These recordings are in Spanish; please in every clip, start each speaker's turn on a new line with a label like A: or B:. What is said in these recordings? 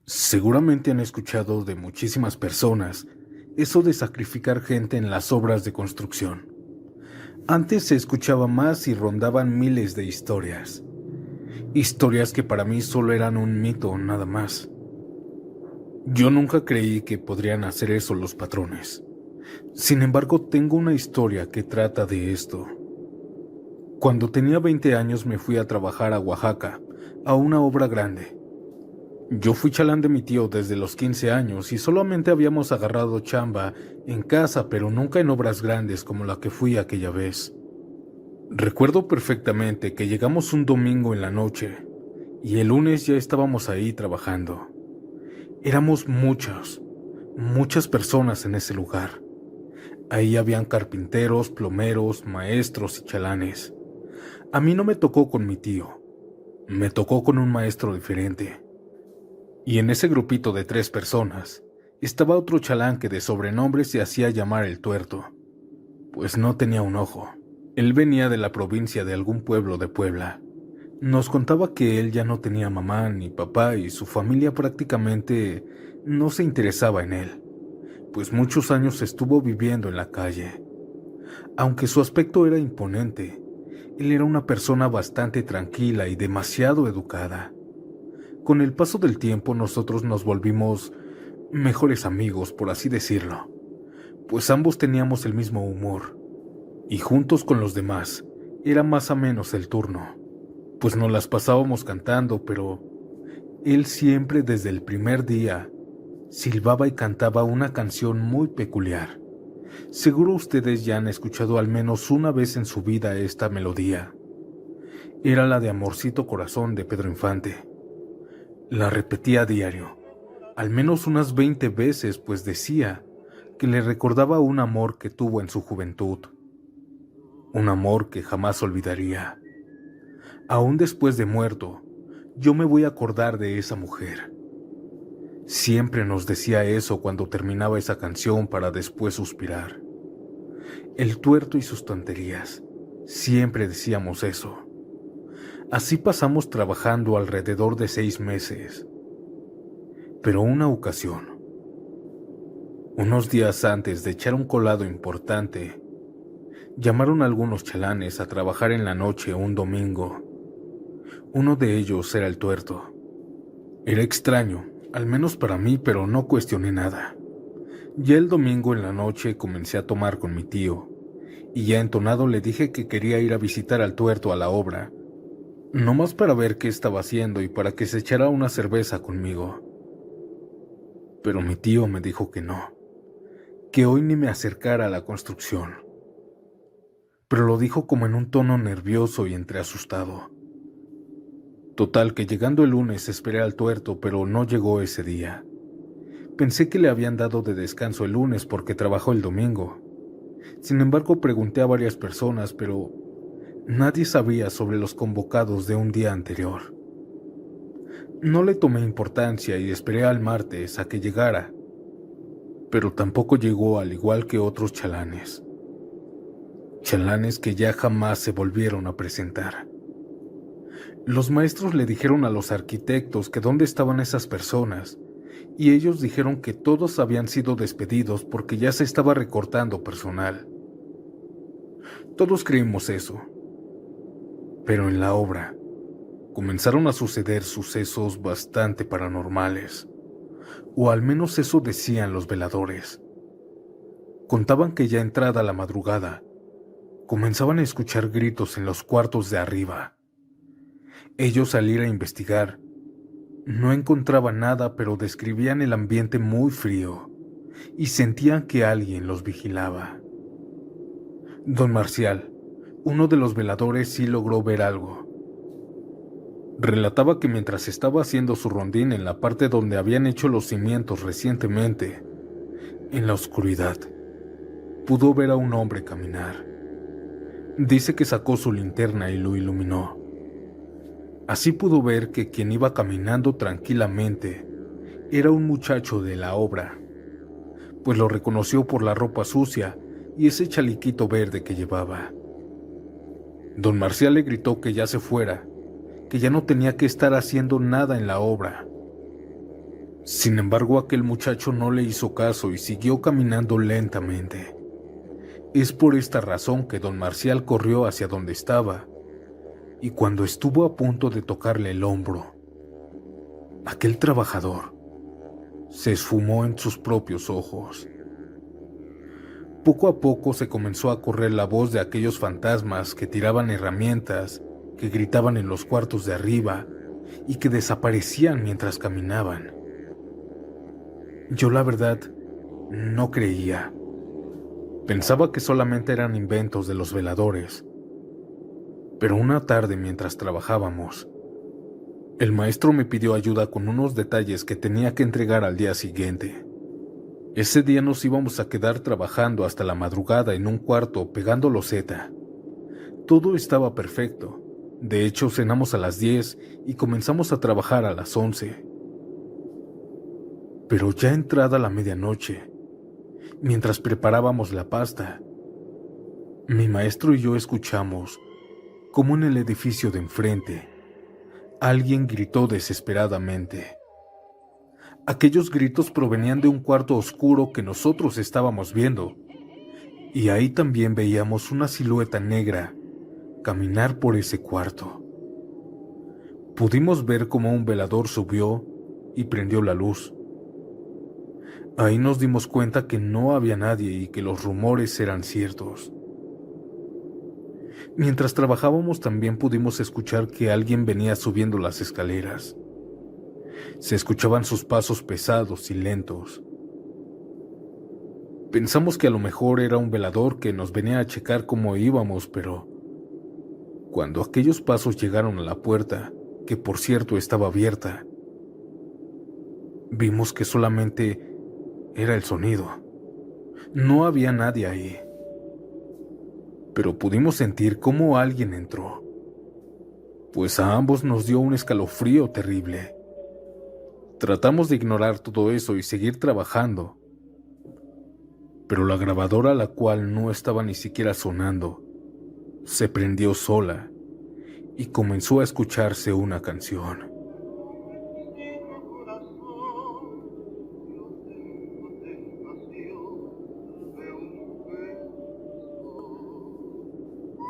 A: Seguramente han escuchado de muchísimas personas eso de sacrificar gente en las obras de construcción. Antes se escuchaba más y rondaban miles de historias. Historias que para mí solo eran un mito nada más. Yo nunca creí que podrían hacer eso los patrones. Sin embargo, tengo una historia que trata de esto. Cuando tenía 20 años me fui a trabajar a Oaxaca, a una obra grande. Yo fui chalán de mi tío desde los 15 años y solamente habíamos agarrado chamba en casa, pero nunca en obras grandes como la que fui aquella vez. Recuerdo perfectamente que llegamos un domingo en la noche y el lunes ya estábamos ahí trabajando. Éramos muchas personas en ese lugar. Ahí habían carpinteros, plomeros, maestros y chalanes. A mí no me tocó con mi tío, me tocó con un maestro diferente. Y en ese grupito de 3 personas estaba otro chalán que de sobrenombre se hacía llamar el Tuerto, pues no tenía un ojo. Él venía de la provincia de algún pueblo de Puebla. Nos contaba que él ya no tenía mamá ni papá y su familia prácticamente no se interesaba en él, pues muchos años estuvo viviendo en la calle. Aunque su aspecto era imponente, él era una persona bastante tranquila y demasiado educada. Con el paso del tiempo nosotros nos volvimos mejores amigos, por así decirlo, pues ambos teníamos el mismo humor, y juntos con los demás era más o menos el turno, pues nos las pasábamos cantando, pero él siempre desde el primer día silbaba y cantaba una canción muy peculiar. Seguro ustedes ya han escuchado al menos una vez en su vida esta melodía. Era la de Amorcito Corazón de Pedro Infante. La repetía a diario, al menos unas 20 veces, pues decía que le recordaba un amor que tuvo en su juventud, un amor que jamás olvidaría. Aún después de muerto, yo me voy a acordar de esa mujer. Siempre nos decía eso cuando terminaba esa canción para después suspirar. El Tuerto y sus tonterías, siempre decíamos eso. Así pasamos trabajando alrededor de 6 meses. Pero una ocasión, unos días antes de echar un colado importante, llamaron a algunos chalanes a trabajar en la noche un domingo. Uno de ellos era el Tuerto. Era extraño, al menos para mí, pero no cuestioné nada. Ya el domingo en la noche comencé a tomar con mi tío, y ya entonado le dije que quería ir a visitar al Tuerto a la obra, nomás para ver qué estaba haciendo y para que se echara una cerveza conmigo. Pero mi tío me dijo que no, que hoy ni me acercara a la construcción. Pero lo dijo como en un tono nervioso y entre asustado. Total que llegando el lunes esperé al Tuerto, pero no llegó ese día. Pensé que le habían dado de descanso el lunes porque trabajó el domingo. Sin embargo, pregunté a varias personas, pero nadie sabía sobre los convocados de un día anterior. No le tomé importancia y esperé al martes a que llegara, pero tampoco llegó, al igual que otros chalanes. Chalanes que ya jamás se volvieron a presentar. Los maestros le dijeron a los arquitectos que dónde estaban esas personas, y ellos dijeron que todos habían sido despedidos porque ya se estaba recortando personal. Todos creímos eso, pero en la obra comenzaron a suceder sucesos bastante paranormales, o al menos eso decían los veladores. Contaban que ya entrada la madrugada, comenzaban a escuchar gritos en los cuartos de arriba. Ellos al ir a investigar, no encontraban nada, pero describían el ambiente muy frío y sentían que alguien los vigilaba. Don Marcial, uno de los veladores, sí logró ver algo. Relataba que mientras estaba haciendo su rondín en la parte donde habían hecho los cimientos recientemente, en la oscuridad, pudo ver a un hombre caminar. Dice que sacó su linterna y lo iluminó. Así pudo ver que quien iba caminando tranquilamente era un muchacho de la obra, pues lo reconoció por la ropa sucia y ese chaliquito verde que llevaba. Don Marcial le gritó que ya se fuera, que ya no tenía que estar haciendo nada en la obra. Sin embargo, aquel muchacho no le hizo caso y siguió caminando lentamente. Es por esta razón que don Marcial corrió hacia donde estaba, y cuando estuvo a punto de tocarle el hombro, aquel trabajador se esfumó en sus propios ojos. Poco a poco se comenzó a correr la voz de aquellos fantasmas que tiraban herramientas, que gritaban en los cuartos de arriba y que desaparecían mientras caminaban. Yo, la verdad, no creía. Pensaba que solamente eran inventos de los veladores. Pero una tarde, mientras trabajábamos, el maestro me pidió ayuda con unos detalles que tenía que entregar al día siguiente. Ese día nos íbamos a quedar trabajando hasta la madrugada en un cuarto pegando loseta. Todo estaba perfecto. De hecho, cenamos a las 10 y comenzamos a trabajar a las 11. Pero ya entrada la medianoche, mientras preparábamos la pasta, mi maestro y yo escuchamos cómo en el edificio de enfrente alguien gritó desesperadamente. Aquellos gritos provenían de un cuarto oscuro que nosotros estábamos viendo, y ahí también veíamos una silueta negra caminar por ese cuarto. Pudimos ver cómo un velador subió y prendió la luz. Ahí nos dimos cuenta que no había nadie y que los rumores eran ciertos. Mientras trabajábamos también pudimos escuchar que alguien venía subiendo las escaleras. Se escuchaban sus pasos pesados y lentos. Pensamos que a lo mejor era un velador que nos venía a checar cómo íbamos, pero cuando aquellos pasos llegaron a la puerta, que por cierto estaba abierta, vimos que solamente era el sonido. No había nadie ahí. Pero pudimos sentir cómo alguien entró, pues a ambos nos dio un escalofrío terrible. Tratamos de ignorar todo eso y seguir trabajando, pero la grabadora, la cual no estaba ni siquiera sonando, se prendió sola y comenzó a escucharse una canción.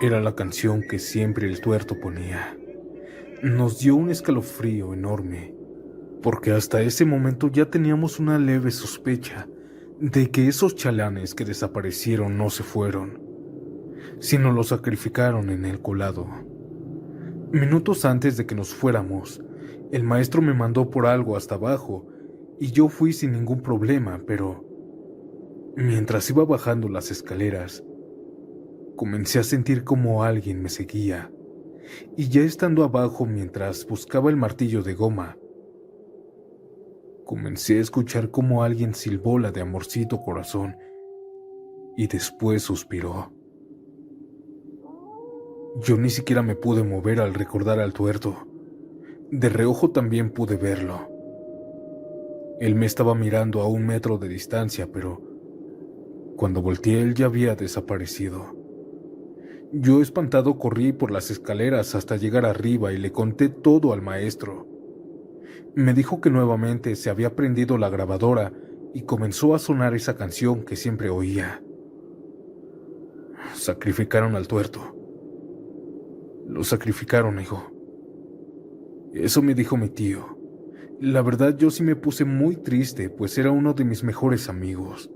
A: Era la canción que siempre el tuerto ponía. Nos dio un escalofrío enorme, porque hasta ese momento ya teníamos una leve sospecha de que esos chalanes que desaparecieron no se fueron, sino los sacrificaron en el colado. Minutos antes de que nos fuéramos, el maestro me mandó por algo hasta abajo y yo fui sin ningún problema, pero mientras iba bajando las escaleras, comencé a sentir como alguien me seguía, y ya estando abajo mientras buscaba el martillo de goma, comencé a escuchar como alguien silbó la de Amorcito Corazón y después suspiró. Yo ni siquiera me pude mover al recordar al tuerto. De reojo también pude verlo. Él me estaba mirando a 1 metro de distancia, pero cuando volteé él ya había desaparecido. Yo espantado corrí por las escaleras hasta llegar arriba y le conté todo al maestro. Me dijo que nuevamente se había prendido la grabadora y comenzó a sonar esa canción que siempre oía. Sacrificaron al tuerto. Lo sacrificaron, hijo. Eso me dijo mi tío. La verdad yo sí me puse muy triste, pues era uno de mis mejores amigos.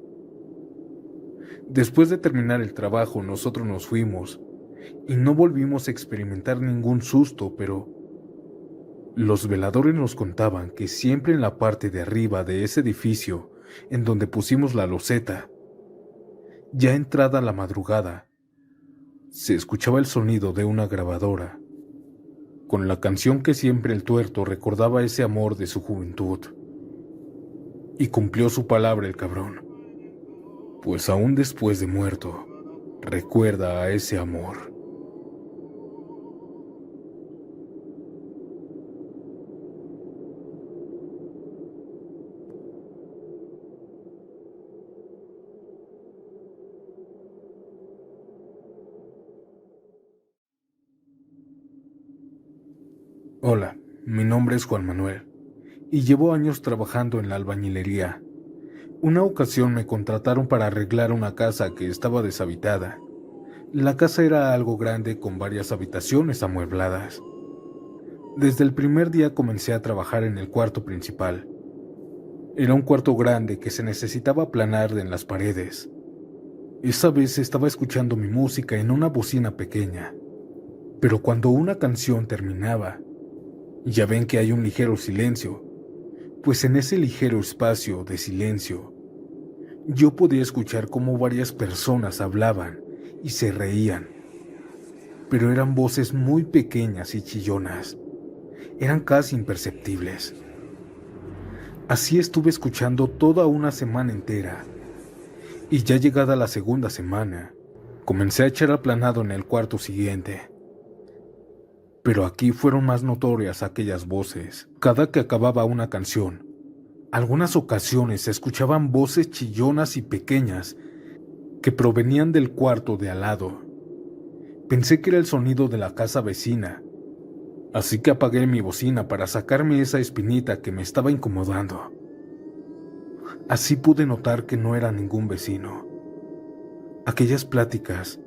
A: Después de terminar el trabajo, nosotros nos fuimos y no volvimos a experimentar ningún susto, pero los veladores nos contaban que siempre en la parte de arriba de ese edificio, en donde pusimos la loseta, ya entrada la madrugada, se escuchaba el sonido de una grabadora, con la canción que siempre el tuerto recordaba ese amor de su juventud. Y cumplió su palabra el cabrón, pues aún después de muerto, recuerda a ese amor. Hola, mi nombre es Juan Manuel, y llevo años trabajando en la albañilería. Una ocasión me contrataron para arreglar una casa que estaba deshabitada. La casa era algo grande con varias habitaciones amuebladas. Desde el primer día comencé a trabajar en el cuarto principal. Era un cuarto grande que se necesitaba aplanar en las paredes. Esa vez estaba escuchando mi música en una bocina pequeña, pero cuando una canción terminaba, ya ven que hay un ligero silencio, pues en ese ligero espacio de silencio, yo podía escuchar cómo varias personas hablaban y se reían, pero eran voces muy pequeñas y chillonas, eran casi imperceptibles. Así estuve escuchando toda una semana entera, y ya llegada la segunda semana, comencé a echar aplanado en el cuarto siguiente. Pero aquí fueron más notorias aquellas voces. Cada que acababa una canción, algunas ocasiones se escuchaban voces chillonas y pequeñas que provenían del cuarto de al lado. Pensé que era el sonido de la casa vecina, así que apagué mi bocina para sacarme esa espinita que me estaba incomodando. Así pude notar que no era ningún vecino. Aquellas pláticas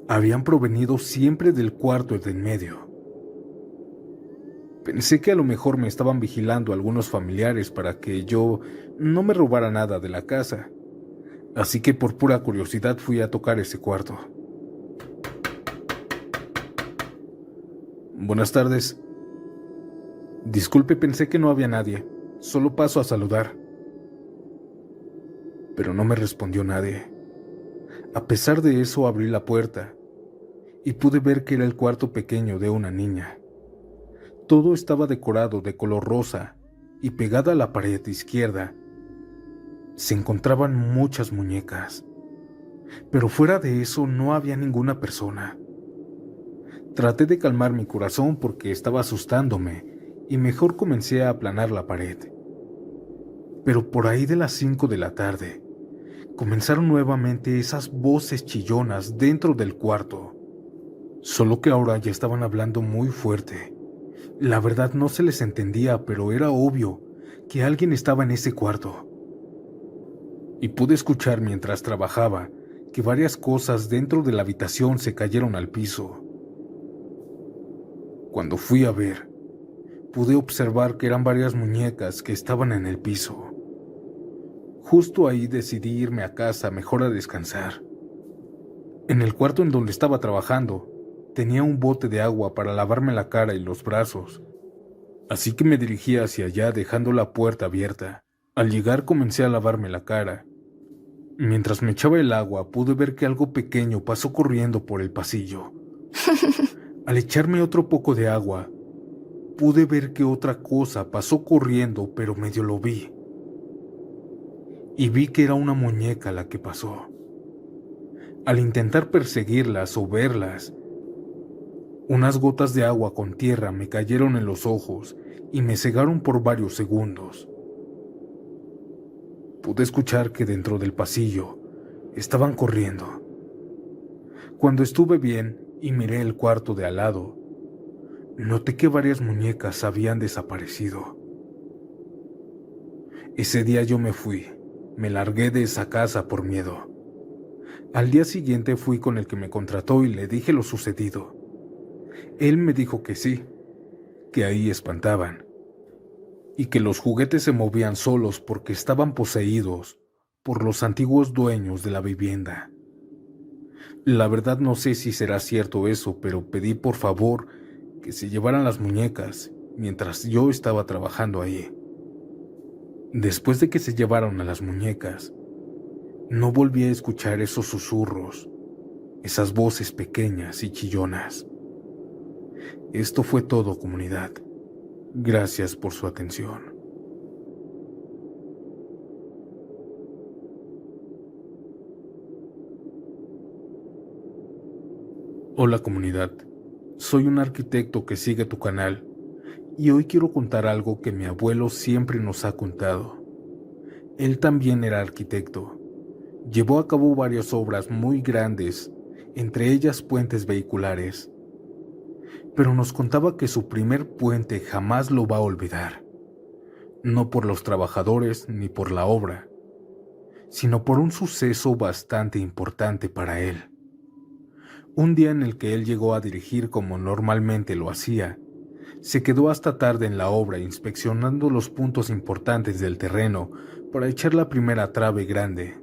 A: habían provenido siempre del cuarto de en medio. Pensé que a lo mejor me estaban vigilando algunos familiares para que yo no me robara nada de la casa, así que por pura curiosidad fui a tocar ese cuarto. Buenas tardes. Disculpe, pensé que no había nadie. Solo paso a saludar. Pero no me respondió nadie. A pesar de eso abrí la puerta y pude ver que era el cuarto pequeño de una niña. Todo estaba decorado de color rosa y pegada a la pared izquierda se encontraban muchas muñecas, pero fuera de eso no había ninguna persona. Traté de calmar mi corazón porque estaba asustándome y mejor comencé a aplanar la pared. Pero por ahí de las 5 de la tarde comenzaron nuevamente esas voces chillonas dentro del cuarto, solo que ahora ya estaban hablando muy fuerte. La verdad no se les entendía, pero era obvio que alguien estaba en ese cuarto. Y pude escuchar mientras trabajaba que varias cosas dentro de la habitación se cayeron al piso. Cuando fui a ver, pude observar que eran varias muñecas que estaban en el piso. Justo ahí decidí irme a casa mejor a descansar. En el cuarto en donde estaba trabajando, tenía un bote de agua para lavarme la cara y los brazos, así que me dirigí hacia allá dejando la puerta abierta. Al llegar comencé a lavarme la cara. Mientras me echaba el agua pude ver que algo pequeño pasó corriendo por el pasillo. Al echarme otro poco de agua, pude ver que otra cosa pasó corriendo, pero medio lo vi. Y vi que era una muñeca la que pasó. Al intentar perseguirlas o verlas, unas gotas de agua con tierra me cayeron en los ojos y me cegaron por varios segundos. Pude escuchar que dentro del pasillo estaban corriendo. Cuando estuve bien y miré el cuarto de al lado, noté que varias muñecas habían desaparecido. Ese día yo me fui, me largué de esa casa por miedo. Al día siguiente fui con el que me contrató y le dije lo sucedido. Él me dijo que sí, que ahí espantaban, y que los juguetes se movían solos porque estaban poseídos por los antiguos dueños de la vivienda. La verdad no sé si será cierto eso, pero pedí por favor que se llevaran las muñecas mientras yo estaba trabajando ahí. Después de que se llevaron a las muñecas, no volví a escuchar esos susurros, esas voces pequeñas y chillonas. Esto fue todo, comunidad. Gracias por su atención. Hola, comunidad. Soy un arquitecto que sigue tu canal y hoy quiero contar algo que mi abuelo siempre nos ha contado. Él también era arquitecto. Llevó a cabo varias obras muy grandes, entre ellas puentes vehiculares. Pero nos contaba que su primer puente jamás lo va a olvidar, no por los trabajadores ni por la obra, sino por un suceso bastante importante para él. Un día en el que él llegó a dirigir como normalmente lo hacía, se quedó hasta tarde en la obra inspeccionando los puntos importantes del terreno para echar la primera trave grande.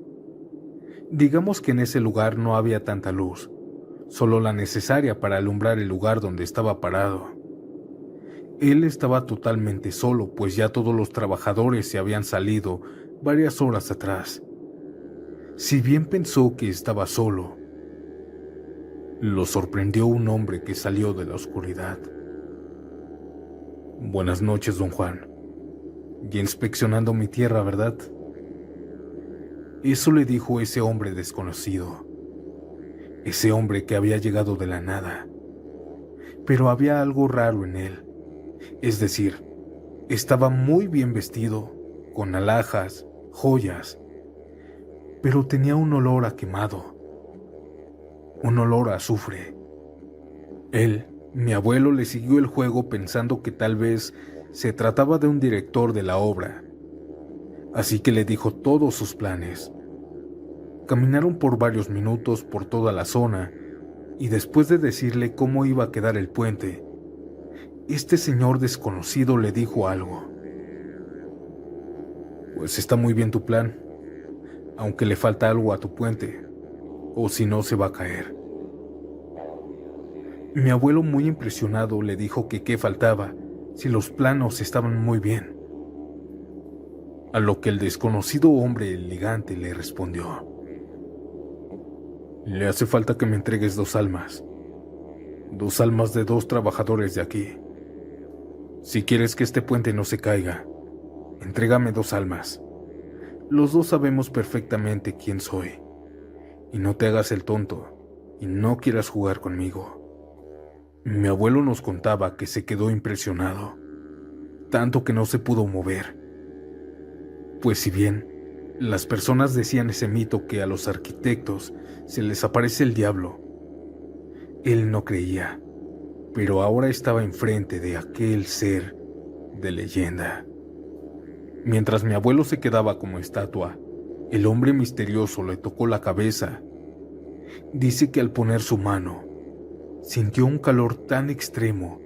A: Digamos que en ese lugar no había tanta luz, solo la necesaria para alumbrar el lugar donde estaba parado. Él estaba totalmente solo, pues ya todos los trabajadores se habían salido varias horas atrás. Si bien pensó que estaba solo, lo sorprendió un hombre que salió de la oscuridad. «Buenas noches, don Juan. Ya inspeccionando mi tierra, ¿verdad?». Eso le dijo ese hombre desconocido, ese hombre que había llegado de la nada. Pero había algo raro en él, es decir, estaba muy bien vestido, con alhajas, joyas, pero tenía un olor a quemado, un olor a azufre. Él, mi abuelo, le siguió el juego pensando que tal vez se trataba de un director de la obra, así que le dijo todos sus planes. Caminaron por varios minutos por toda la zona y después de decirle cómo iba a quedar el puente, este señor desconocido le dijo algo. «Pues está muy bien tu plan, aunque le falta algo a tu puente, o si no se va a caer». Mi abuelo, muy impresionado, le dijo que qué faltaba si los planos estaban muy bien. A lo que el desconocido hombre elegante le respondió: «Le hace falta que me entregues 2 almas de 2 trabajadores de aquí. Si quieres que este puente no se caiga, entrégame 2 almas. Los 2 sabemos perfectamente quién soy. Y no te hagas el tonto y no quieras jugar conmigo». Mi abuelo nos contaba que se quedó impresionado, tanto que no se pudo mover. Pues si bien las personas decían ese mito que a los arquitectos se les aparece el diablo, él no creía, pero ahora estaba enfrente de aquel ser de leyenda. Mientras mi abuelo se quedaba como estatua, el hombre misterioso le tocó la cabeza. Dice que al poner su mano, sintió un calor tan extremo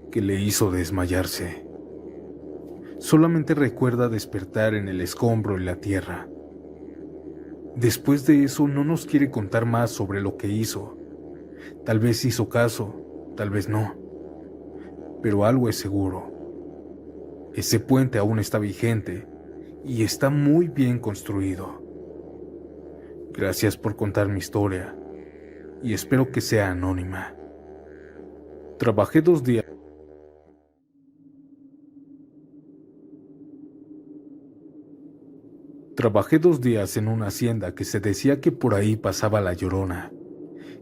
A: que le hizo desmayarse. Solamente recuerda despertar en el escombro y la tierra. Después de eso no nos quiere contar más sobre lo que hizo. Tal vez hizo caso, tal vez no. Pero algo es seguro. Ese puente aún está vigente y está muy bien construido. Gracias por contar mi historia y espero que sea anónima. Trabajé 2 días. Trabajé 2 días en una hacienda que se decía que por ahí pasaba la Llorona,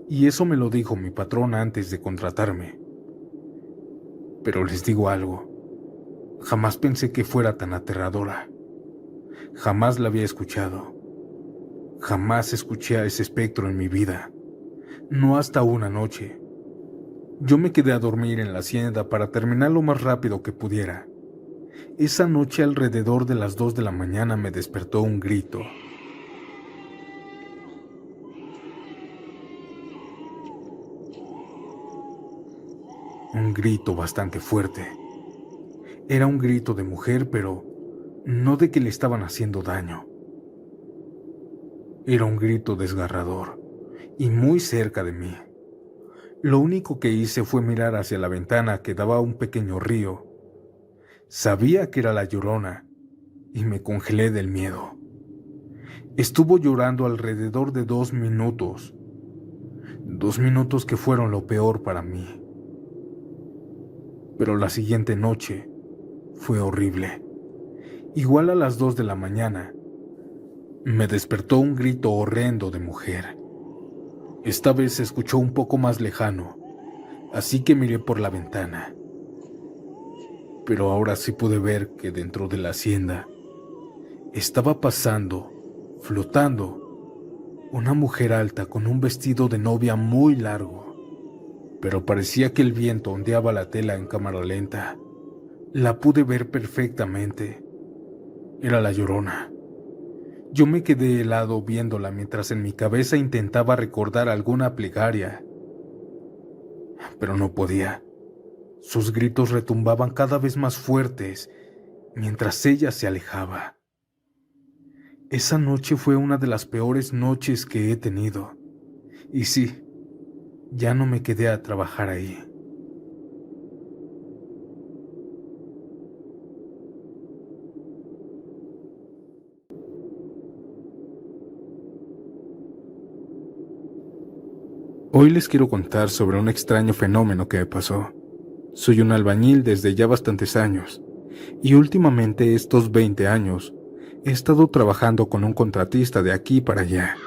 A: y eso me lo dijo mi patrón antes de contratarme. Pero les digo algo, jamás pensé que fuera tan aterradora. Jamás la había escuchado. Jamás escuché a ese espectro en mi vida, no hasta una noche. Yo me quedé a dormir en la hacienda para terminar lo más rápido que pudiera. Esa noche, alrededor de las 2 de la mañana, me despertó un grito. Un grito bastante fuerte. Era un grito de mujer, pero no de que le estaban haciendo daño. Era un grito desgarrador y muy cerca de mí. Lo único que hice fue mirar hacia la ventana que daba a un pequeño río. Sabía que era la Llorona y me congelé del miedo. Estuvo llorando alrededor de 2 minutos. 2 minutos que fueron lo peor para mí. Pero la siguiente noche fue horrible. Igual a las 2 de la mañana, me despertó un grito horrendo de mujer. Esta vez se escuchó un poco más lejano, así que miré por la ventana. Pero ahora sí pude ver que dentro de la hacienda estaba pasando, flotando, una mujer alta con un vestido de novia muy largo, pero parecía que el viento ondeaba la tela en cámara lenta, La pude ver perfectamente. Era la Llorona. Yo me quedé helado viéndola mientras en mi cabeza intentaba recordar alguna plegaria, pero no podía. Sus gritos retumbaban cada vez más fuertes mientras ella se alejaba. Esa noche fue una de las peores noches que he tenido. Y sí, ya no me quedé a trabajar ahí. Hoy les quiero contar sobre un extraño fenómeno que me pasó. Soy un albañil desde ya bastantes años, y últimamente estos 20 años he estado trabajando con un contratista de aquí para allá,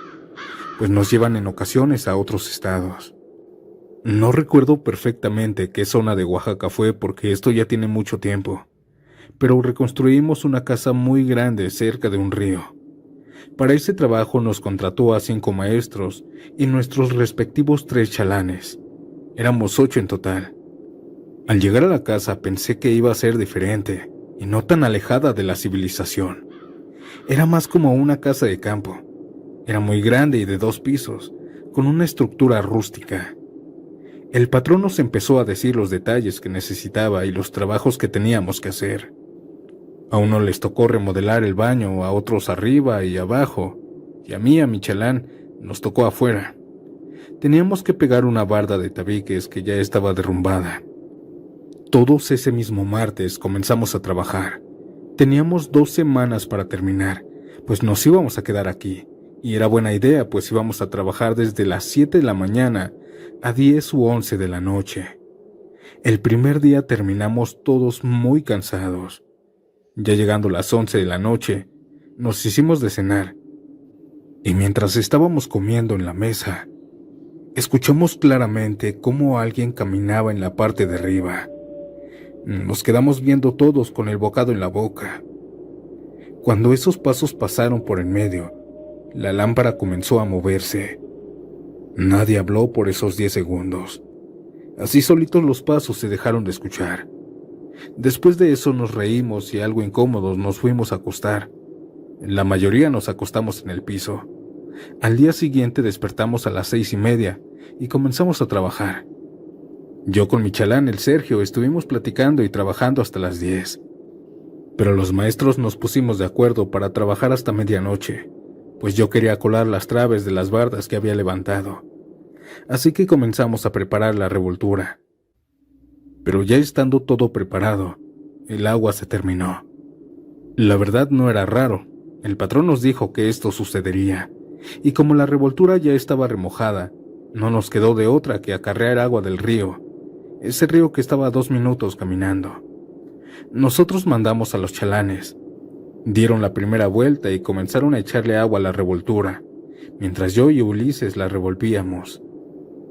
A: pues nos llevan en ocasiones a otros estados. No recuerdo perfectamente qué zona de Oaxaca fue porque esto ya tiene mucho tiempo, pero reconstruimos una casa muy grande cerca de un río. Para ese trabajo nos contrató a 5 maestros y nuestros respectivos 3 chalanes. Éramos 8 en total. Al llegar a la casa pensé que iba a ser diferente y no tan alejada de la civilización. Era más como una casa de campo. Era muy grande y de 2 pisos, con una estructura rústica. El patrón nos empezó a decir los detalles que necesitaba y los trabajos que teníamos que hacer. A uno les tocó remodelar el baño, a otros arriba y abajo, y a mí, a mi chalán, nos tocó afuera. Teníamos que pegar una barda de tabiques que ya estaba derrumbada. Todos ese mismo martes comenzamos a trabajar. Teníamos 2 semanas para terminar, pues nos íbamos a quedar aquí, y era buena idea, pues íbamos a trabajar desde las 7 de la mañana a 10 u 11 de la noche. El primer día terminamos todos muy cansados. Ya llegando las 11 de la noche, nos hicimos de cenar, y mientras estábamos comiendo en la mesa, escuchamos claramente cómo alguien caminaba en la parte de arriba. Nos quedamos viendo todos con el bocado en la boca. Cuando esos pasos pasaron por en medio, la lámpara comenzó a moverse. Nadie habló por esos 10 segundos. Así solitos los pasos se dejaron de escuchar. Después de eso nos reímos y algo incómodos nos fuimos a acostar. La mayoría nos acostamos en el piso. Al día siguiente despertamos a las 6:30 y comenzamos a trabajar. Yo con mi chalán, el Sergio, estuvimos platicando y trabajando hasta las 10. Pero los maestros nos pusimos de acuerdo para trabajar hasta medianoche, pues yo quería colar las traves de las bardas que había levantado. Así que comenzamos a preparar la revoltura. Pero ya estando todo preparado, el agua se terminó. La verdad no era raro. El patrón nos dijo que esto sucedería, y como la revoltura ya estaba remojada, no nos quedó de otra que acarrear agua del río, ese río que estaba a 2 minutos caminando. Nosotros mandamos a los chalanes. Dieron la primera vuelta y comenzaron a echarle agua a la revoltura, mientras yo y Ulises la revolvíamos.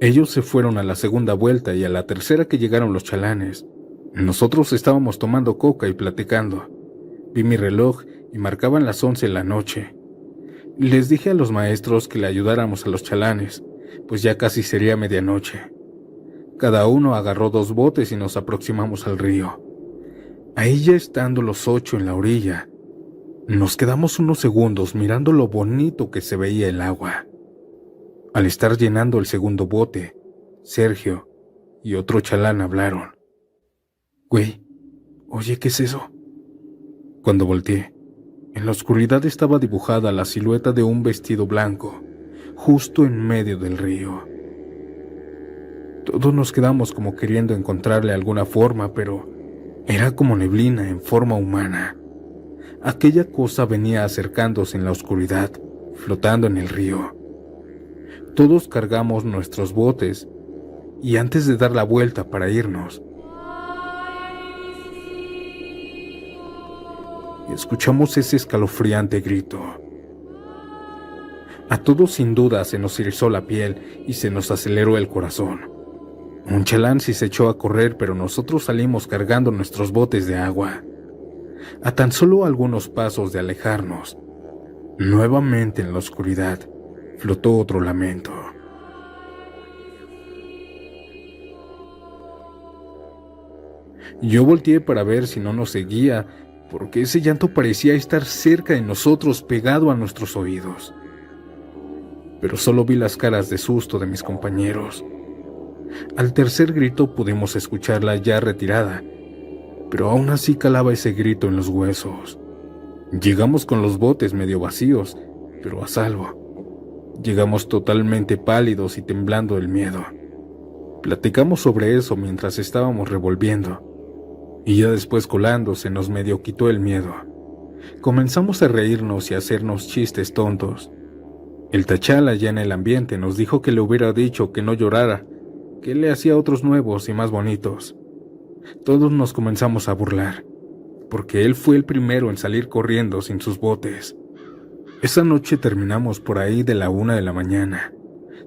A: Ellos se fueron a la segunda vuelta y a la tercera que llegaron los chalanes. Nosotros estábamos tomando coca y platicando. Vi mi reloj y marcaban las 11 de la noche. Les dije a los maestros que le ayudáramos a los chalanes, pues ya casi sería medianoche. Cada uno agarró 2 botes y nos aproximamos al río. Ahí ya estando los 8 en la orilla, nos quedamos unos segundos mirando lo bonito que se veía el agua. Al estar llenando el segundo bote, Sergio y otro chalán hablaron. «Güey, oye, ¿qué es eso?». Cuando volteé, en la oscuridad estaba dibujada la silueta de un vestido blanco, justo en medio del río. Todos nos quedamos como queriendo encontrarle alguna forma, pero era como neblina en forma humana. Aquella cosa venía acercándose en la oscuridad, flotando en el río. Todos cargamos nuestros botes y antes de dar la vuelta para irnos, escuchamos ese escalofriante grito. A todos sin duda se nos erizó la piel y se nos aceleró el corazón. Un chalán sí se echó a correr, pero nosotros salimos cargando nuestros botes de agua. A tan solo algunos pasos de alejarnos, nuevamente en la oscuridad, flotó otro lamento. Yo volteé para ver si no nos seguía, porque ese llanto parecía estar cerca de nosotros, pegado a nuestros oídos. Pero solo vi las caras de susto de mis compañeros. Al tercer grito pudimos escucharla ya retirada, pero aún así calaba ese grito en los huesos. Llegamos con los botes medio vacíos, pero a salvo. Llegamos totalmente pálidos y temblando del miedo. Platicamos sobre eso mientras estábamos revolviendo, y ya después colando se nos medio quitó el miedo. Comenzamos a reírnos y a hacernos chistes tontos. El Tachala, ya en el ambiente, nos dijo que le hubiera dicho que no llorara, que él le hacía otros nuevos y más bonitos. Todos nos comenzamos a burlar, porque él fue el primero en salir corriendo sin sus botes. Esa noche terminamos por ahí de la 1 de la mañana.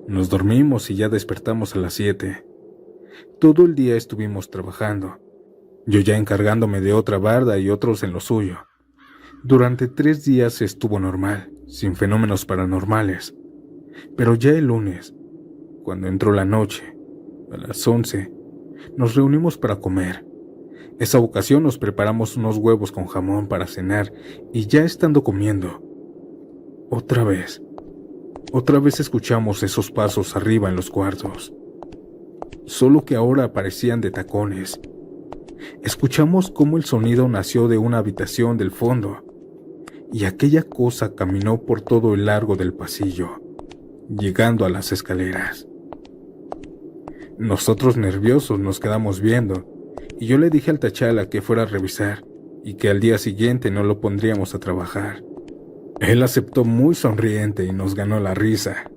A: Nos dormimos y ya despertamos a las 7. Todo el día estuvimos trabajando, yo ya encargándome de otra barda y otros en lo suyo. Durante 3 días estuvo normal, sin fenómenos paranormales. Pero ya el lunes, cuando entró la noche, a las 11, nos reunimos para comer. Esa ocasión nos preparamos unos huevos con jamón para cenar y ya estando comiendo, otra vez escuchamos esos pasos arriba en los cuartos. Solo que ahora aparecían de tacones. Escuchamos cómo el sonido nació de una habitación del fondo y aquella cosa caminó por todo el largo del pasillo, llegando a las escaleras. Nosotros nerviosos nos quedamos viendo y yo le dije al Tachala que fuera a revisar y que al día siguiente no lo pondríamos a trabajar. Él aceptó muy sonriente y nos ganó la risa.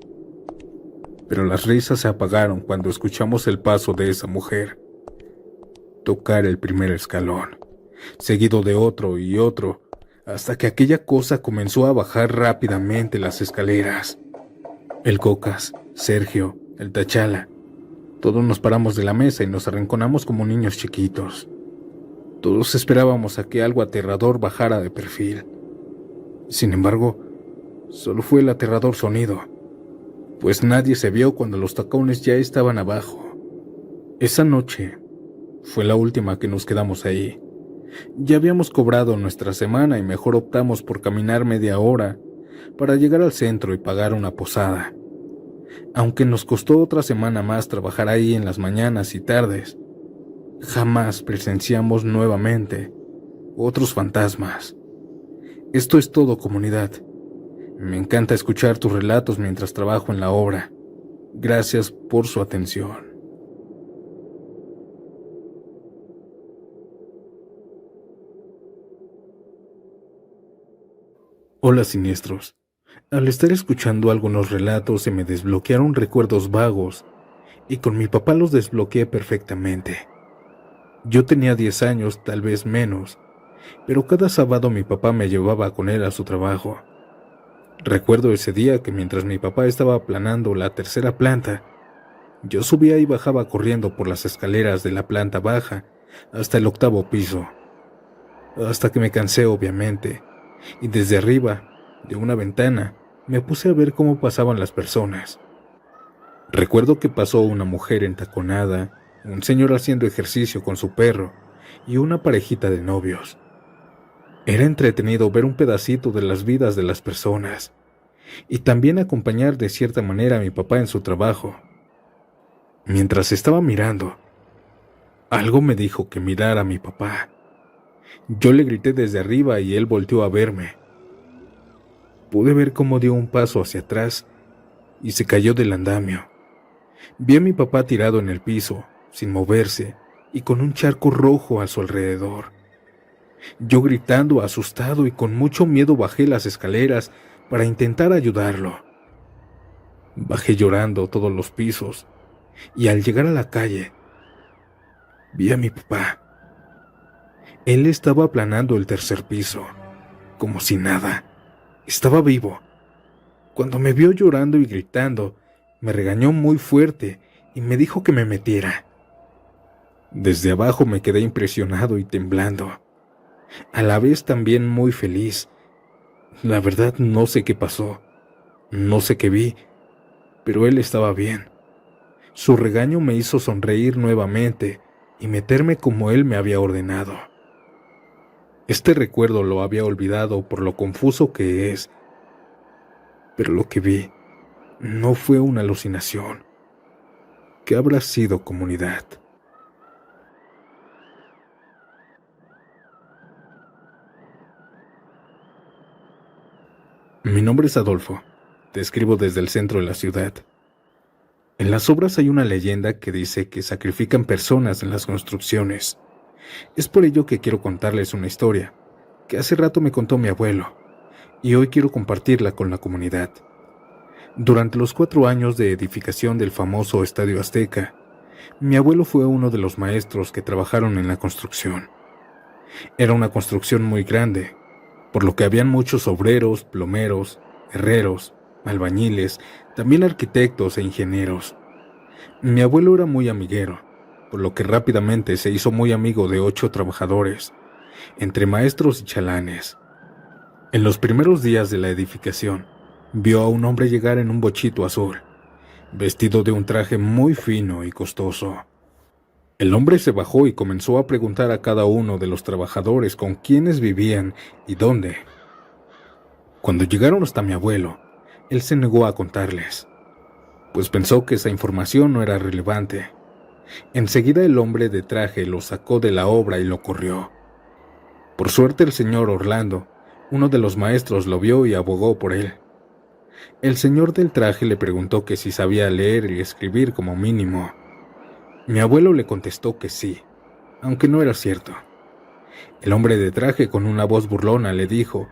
A: Pero las risas se apagaron cuando escuchamos el paso de esa mujer tocar el primer escalón, seguido de otro y otro, hasta que aquella cosa comenzó a bajar rápidamente las escaleras. El Cocas, Sergio, el Tachala, todos nos paramos de la mesa y nos arrinconamos como niños chiquitos. Todos esperábamos a que algo aterrador bajara de perfil. Sin embargo, solo fue el aterrador sonido, pues nadie se vio cuando los tacones ya estaban abajo. Esa noche fue la última que nos quedamos ahí. Ya habíamos cobrado nuestra semana y mejor optamos por caminar media hora para llegar al centro y pagar una posada. Aunque nos costó otra semana más trabajar ahí en las mañanas y tardes, jamás presenciamos nuevamente otros fantasmas. Esto es todo, comunidad. Me encanta escuchar tus relatos mientras trabajo en la obra. Gracias por su atención. Hola, siniestros. Al estar escuchando algunos relatos se me desbloquearon recuerdos vagos y con mi papá los desbloqueé perfectamente. Yo tenía 10 años, tal vez menos, pero cada sábado mi papá me llevaba con él a su trabajo. Recuerdo ese día que mientras mi papá estaba aplanando la tercera planta, yo subía y bajaba corriendo por las escaleras de la planta baja hasta el 8º piso, hasta que me cansé obviamente, y desde arriba, de una ventana, me puse a ver cómo pasaban las personas. Recuerdo que pasó una mujer entaconada, un señor haciendo ejercicio con su perro y una parejita de novios. Era entretenido ver un pedacito de las vidas de las personas y también acompañar de cierta manera a mi papá en su trabajo. Mientras estaba mirando, algo me dijo que mirara a mi papá. Yo le grité desde arriba y él volteó a verme. Pude ver cómo dio un paso hacia atrás y se cayó del andamio. Vi a mi papá tirado en el piso, sin moverse y con un charco rojo a su alrededor. Yo gritando, asustado y con mucho miedo bajé las escaleras para intentar ayudarlo. Bajé llorando todos los pisos y al llegar a la calle, vi a mi papá. Él estaba aplanando el tercer piso, como si nada. Estaba vivo. Cuando me vio llorando y gritando, me regañó muy fuerte y me dijo que me metiera. Desde abajo me quedé impresionado y temblando, a la vez también muy feliz. La verdad no sé qué pasó, no sé qué vi, pero él estaba bien. Su regaño me hizo sonreír nuevamente y meterme como él me había ordenado. Este recuerdo lo había olvidado por lo confuso que es, pero lo que vi no fue una alucinación. ¿Qué habrá sido, comunidad? Mi nombre es Adolfo. Te escribo desde el centro de la ciudad. En las obras hay una leyenda que dice que sacrifican personas en las construcciones. Es por ello que quiero contarles una historia que hace rato me contó mi abuelo, y hoy quiero compartirla con la comunidad. Durante los 4 años de edificación del famoso Estadio Azteca, mi abuelo fue uno de los maestros que trabajaron en la construcción. Era una construcción muy grande, por lo que habían muchos obreros, plomeros, herreros, albañiles, también arquitectos e ingenieros. Mi abuelo era muy amiguero, por lo que rápidamente se hizo muy amigo de 8 trabajadores, entre maestros y chalanes. En los primeros días de la edificación, vio a un hombre llegar en un bochito azul, vestido de un traje muy fino y costoso. El hombre se bajó y comenzó a preguntar a cada uno de los trabajadores con quiénes vivían y dónde. Cuando llegaron hasta mi abuelo, él se negó a contarles, pues pensó que esa información no era relevante. Enseguida el hombre de traje lo sacó de la obra y lo corrió. Por suerte el señor Orlando, uno de los maestros, lo vio y abogó por él. El señor del traje le preguntó que si sabía leer y escribir como mínimo. Mi abuelo le contestó que sí, aunque no era cierto. El hombre de traje, con una voz burlona, le dijo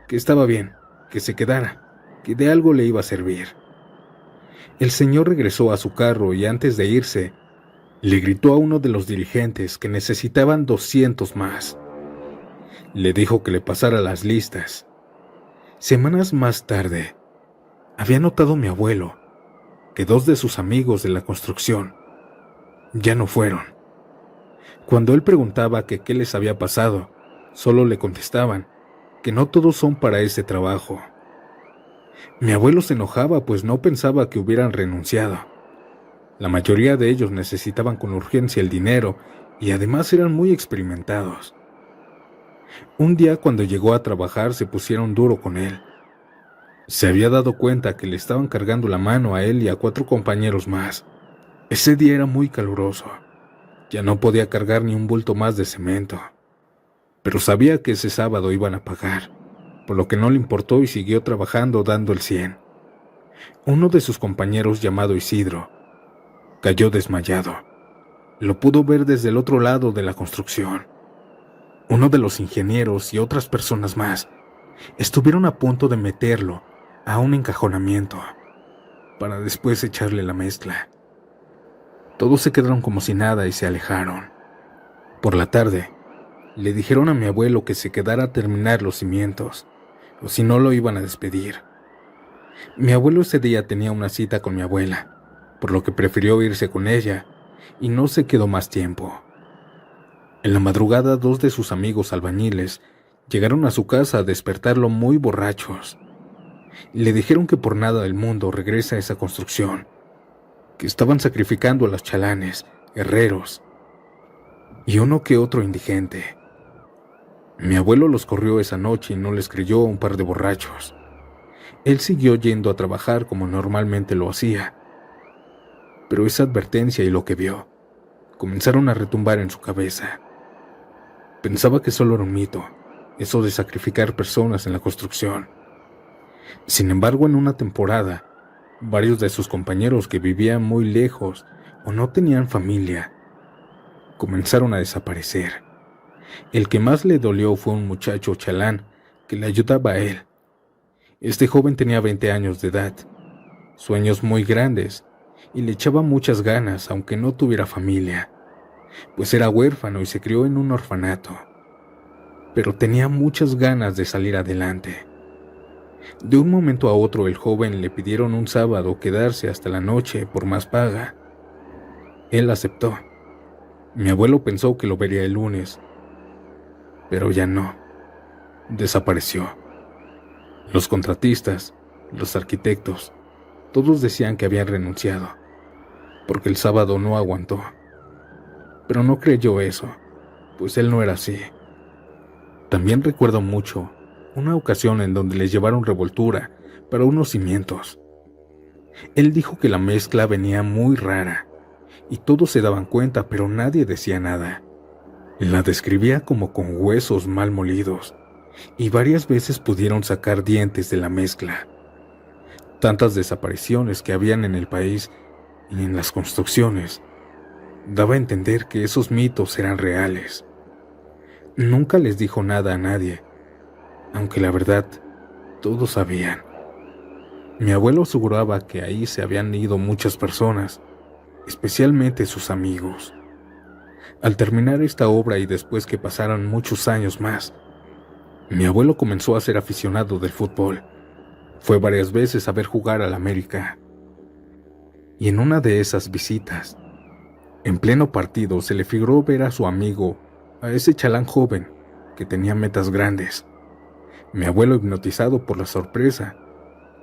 A: que estaba bien, que se quedara, que de algo le iba a servir. El señor regresó a su carro y antes de irse, le gritó a uno de los dirigentes que necesitaban 200 más. Le dijo que le pasara las listas. Semanas más tarde, había notado mi abuelo que 2 de sus amigos de la construcción ya no fueron. Cuando él preguntaba que qué les había pasado, solo le contestaban que no todos son para ese trabajo. Mi abuelo se enojaba, pues no pensaba que hubieran renunciado. La mayoría de ellos necesitaban con urgencia el dinero y además eran muy experimentados. Un día, cuando llegó a trabajar, se pusieron duro con él. Se había dado cuenta que le estaban cargando la mano a él y a 4 compañeros más. Ese día era muy caluroso. Ya no podía cargar ni un bulto más de cemento. Pero sabía que ese sábado iban a pagar, por lo que no le importó y siguió trabajando dando el 100. Uno de sus compañeros, llamado Isidro, cayó desmayado. Lo pudo ver desde el otro lado de la construcción. Uno de los ingenieros y otras personas más estuvieron a punto de meterlo a un encajonamiento para después echarle la mezcla. Todos se quedaron como si nada y se alejaron. Por la tarde, le dijeron a mi abuelo que se quedara a terminar los cimientos, o si no lo iban a despedir. Mi abuelo ese día tenía una cita con mi abuela, por lo que prefirió irse con ella y no se quedó más tiempo. En la madrugada, 2 de sus amigos albañiles llegaron a su casa a despertarlo muy borrachos. Le dijeron que por nada del mundo regresa a esa construcción, que estaban sacrificando a los chalanes, herreros y uno que otro indigente. Mi abuelo los corrió esa noche y no les creyó a un par de borrachos. Él siguió yendo a trabajar como normalmente lo hacía, pero esa advertencia y lo que vio comenzaron a retumbar en su cabeza. Pensaba que solo era un mito, eso de sacrificar personas en la construcción. Sin embargo, en una temporada, varios de sus compañeros que vivían muy lejos o no tenían familia comenzaron a desaparecer. El que más le dolió fue un muchacho chalán que le ayudaba a él. Este joven tenía 20 años de edad, sueños muy grandes, y le echaba muchas ganas aunque no tuviera familia, pues era huérfano y se crió en un orfanato. Pero tenía muchas ganas de salir adelante. De un momento a otro el joven le pidieron un sábado quedarse hasta la noche por más paga. Él aceptó. Mi abuelo pensó que lo vería el lunes, pero ya no. Desapareció. Los contratistas, los arquitectos, todos decían que habían renunciado, porque el sábado no aguantó. pero no creyó eso, pues él no era así. También recuerdo mucho una ocasión en donde les llevaron revoltura para unos cimientos. Él dijo que la mezcla venía muy rara y todos se daban cuenta, pero nadie decía nada. La describía como con huesos mal molidos y varias veces pudieron sacar dientes de la mezcla. Tantas desapariciones que habían en el país y en las construcciones daba a entender que esos mitos eran reales. Nunca les dijo nada a nadie, aunque la verdad todos sabían. Mi abuelo aseguraba que ahí se habían ido muchas personas, especialmente sus amigos. Al terminar esta obra y después que pasaran muchos años más, mi abuelo comenzó a ser aficionado del fútbol. Fue varias veces a ver jugar al América. Y en una de esas visitas, en pleno partido, se le figuró ver a su amigo, a ese chalán joven que tenía metas grandes. Mi abuelo, hipnotizado por la sorpresa,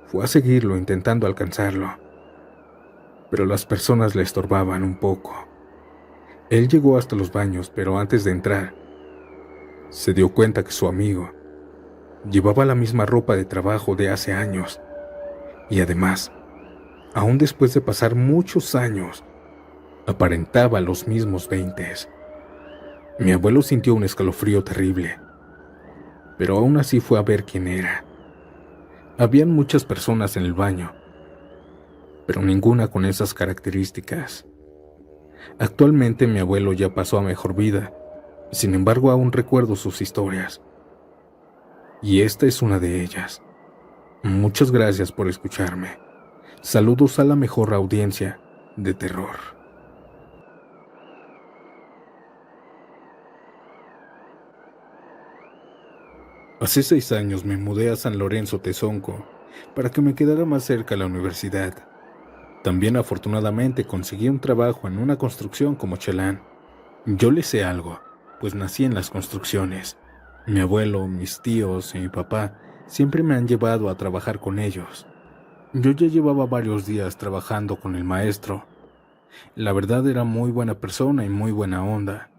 A: fue a seguirlo intentando alcanzarlo. Pero las personas le estorbaban un poco. Él llegó hasta los baños, pero antes de entrar, se dio cuenta que su amigo llevaba la misma ropa de trabajo de hace años. Y además, aún después de pasar muchos años, aparentaba los mismos 20. Mi abuelo sintió un escalofrío terrible, pero aún así fue a ver quién era. Habían muchas personas en el baño, pero ninguna con esas características. Actualmente mi abuelo ya pasó a mejor vida, sin embargo aún recuerdo sus historias. Y esta es una de ellas. Muchas gracias por escucharme. Saludos a la mejor audiencia de terror. Hace 6 años me mudé a San Lorenzo, Tezonco, para que me quedara más cerca a la universidad. También afortunadamente conseguí un trabajo en una construcción como chalán. Yo le sé algo, pues nací en las construcciones. Mi abuelo, mis tíos y mi papá siempre me han llevado a trabajar con ellos. Yo ya llevaba varios días trabajando con el maestro. La verdad era muy buena persona y muy buena onda.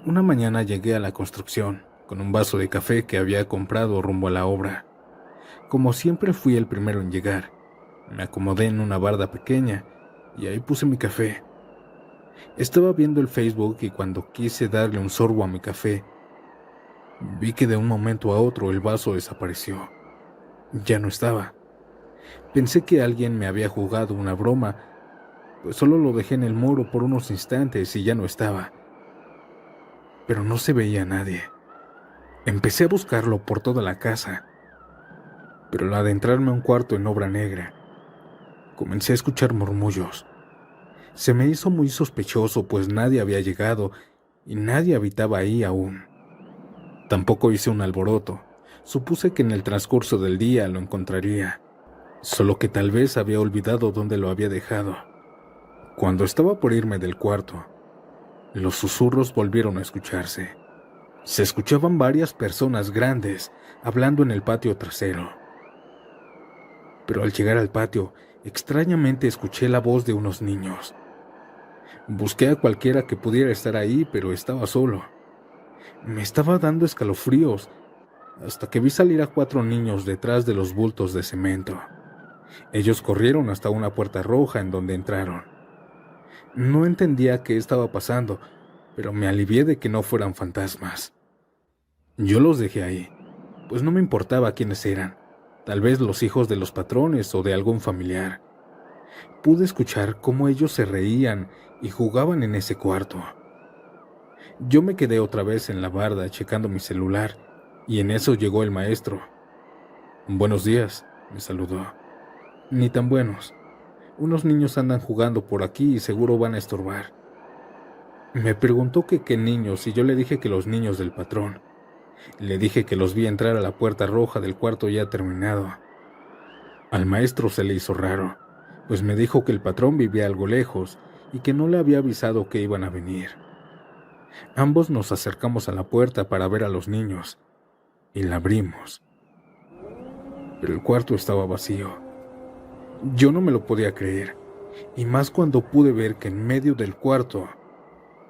A: Una mañana llegué a la construcción con un vaso de café que había comprado rumbo a la obra. Como siempre fui el primero en llegar, me acomodé en una barda pequeña y ahí puse mi café. Estaba viendo el Facebook y cuando quise darle un sorbo a mi café, vi que de un momento a otro el vaso desapareció. Ya no estaba. Pensé que alguien me había jugado una broma, pues solo lo dejé en el muro por unos instantes y ya no estaba. Pero no se veía a nadie. Empecé a buscarlo por toda la casa, pero al adentrarme a un cuarto en obra negra, comencé a escuchar murmullos. Se me hizo muy sospechoso, pues nadie había llegado y nadie habitaba ahí aún. Tampoco hice un alboroto. Supuse que en el transcurso del día lo encontraría, solo que tal vez había olvidado dónde lo había dejado. Cuando estaba por irme del cuarto, los susurros volvieron a escucharse. Se escuchaban varias personas grandes hablando en el patio trasero. Pero al llegar al patio, extrañamente escuché la voz de unos niños. Busqué a cualquiera que pudiera estar ahí, pero estaba solo. Me estaba dando escalofríos, hasta que vi salir a 4 niños detrás de los bultos de cemento. Ellos corrieron hasta una puerta roja en donde entraron. No entendía qué estaba pasando, pero me alivié de que no fueran fantasmas. Yo los dejé ahí, pues no me importaba quiénes eran, tal vez los hijos de los patrones o de algún familiar. Pude escuchar cómo ellos se reían y jugaban en ese cuarto. Yo me quedé otra vez en la barda checando mi celular y en eso llegó el maestro. «Buenos días», me saludó. «Ni tan buenos. Unos niños andan jugando por aquí y seguro van a estorbar». Me preguntó que qué niños y yo le dije que los niños del patrón. Le dije que los vi entrar a la puerta roja del cuarto ya terminado. Al maestro se le hizo raro, pues me dijo que el patrón vivía algo lejos y que no le había avisado que iban a venir. Ambos nos acercamos a la puerta para ver a los niños y la abrimos. Pero el cuarto estaba vacío. Yo no me lo podía creer, y más cuando pude ver que en medio del cuarto